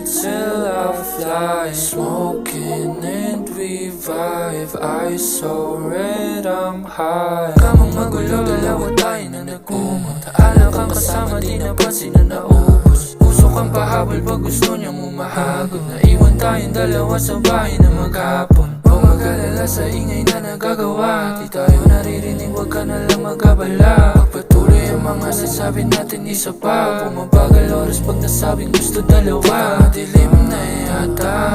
till I fly. Smoking and we vibe, eyes so red, I'm high. Kamang magulo, dalawa tayo na nag-umot. Alak kang kasama, di napansin na naubos. Puso kang pahabol pag gusto niyang umahagod. Naiwan tayong dalawa sa bahay na maghapon. Huwag mag-alala sa ingay na nagagawa. Di tayo naririnig, huwag ka na lang mag-abala. Pagpatuloy ang mga sasabi natin isa pa. Bumabagal oras pag nasabing gusto dalawa. Madilim na yata,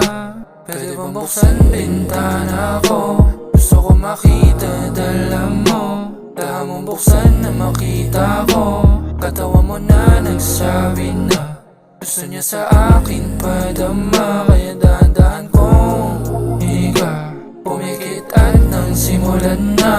pwede bang buksan bintana ko? Gusto ko makita dala mo. Dahan mong buksan na makita ko. Katawan mo na nagsabi na gusto niya sa akin padama. Kaya dahan-dahan kong higa, pumikit at nang simulan na.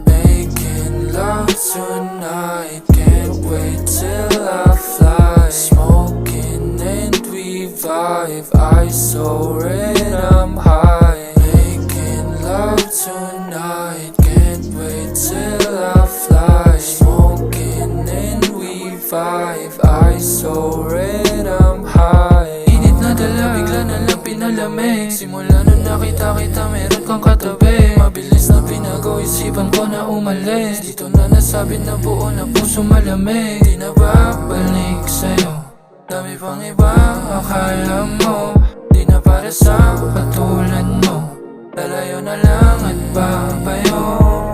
Making love tonight, can't wait till I fly. Smoking and we vibe, eyes so red, I'm high. Making love tonight, can't wait till I fly. Smoking and we vibe, eyes so red, I'm high. Init na dala, bigla na lang pinalamig. Simula nung nakita kita, meron kang katabi. Mabilis na pinago, isipan ko na umalis. Dito na nasabi na buo na puso malamig. Di na babalik sa'yo, dami pang iba akala mo. Di na para sa katulad mo, lalayo na lang at babayo.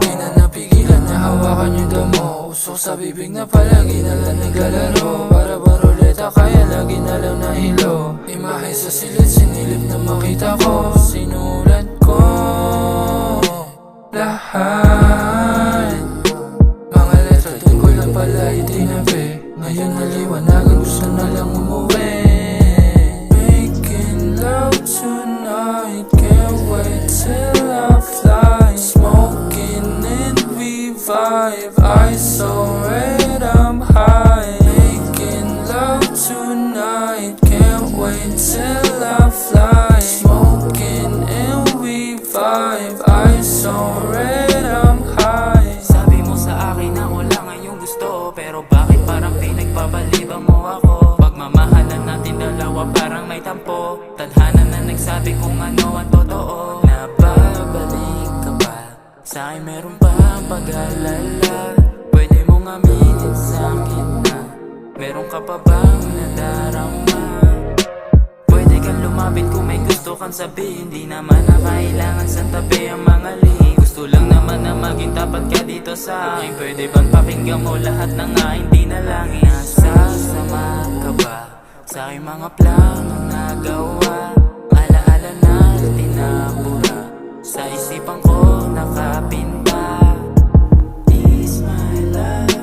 Di na napigilan na hawakan yung damo. Usok sa bibig na palagi na lang naglalaro. Para bang ruleta, kaya lagi na lang nahilo. Imahe sa silid, sinilip na makita ko. Sinulat ko lahat, mga letra doon ko lang pala itinabi. Ngayon naliwanagan, gusto na lang umuwi. Making love tonight, can't wait till I fly. Smoking and we vibe, eyes so red, I'm high. Making love tonight, can't wait till I fly. Smoking and we vibe, eyes so red, I'm high. Sabi mo sa akin na wala ngayong gusto, pero bakit parang pinagpapaliban mo ako? Pagmamahalan natin dalawa parang may tampo. Tadhana na nagsabi kung ano ang totoo. Nababalik ka ba? Sa'kin meron pa ang pag-alala. Pwede mong aminin sa'kin na meron ka pa bang nadarama? Pwede kang lumapit kung may gusto kang sabihin. Di naman na kailangan sa tabi ang mga lihim. Gusto lang naman na maging tapat ka dito sa akin. Pwede bang pakinggan mo lahat ng aking dinalangin? Nasasama ka ba sa aking mga planong nagawa? Alaala na tinapura, sa isipan ko nakapinta. Is my love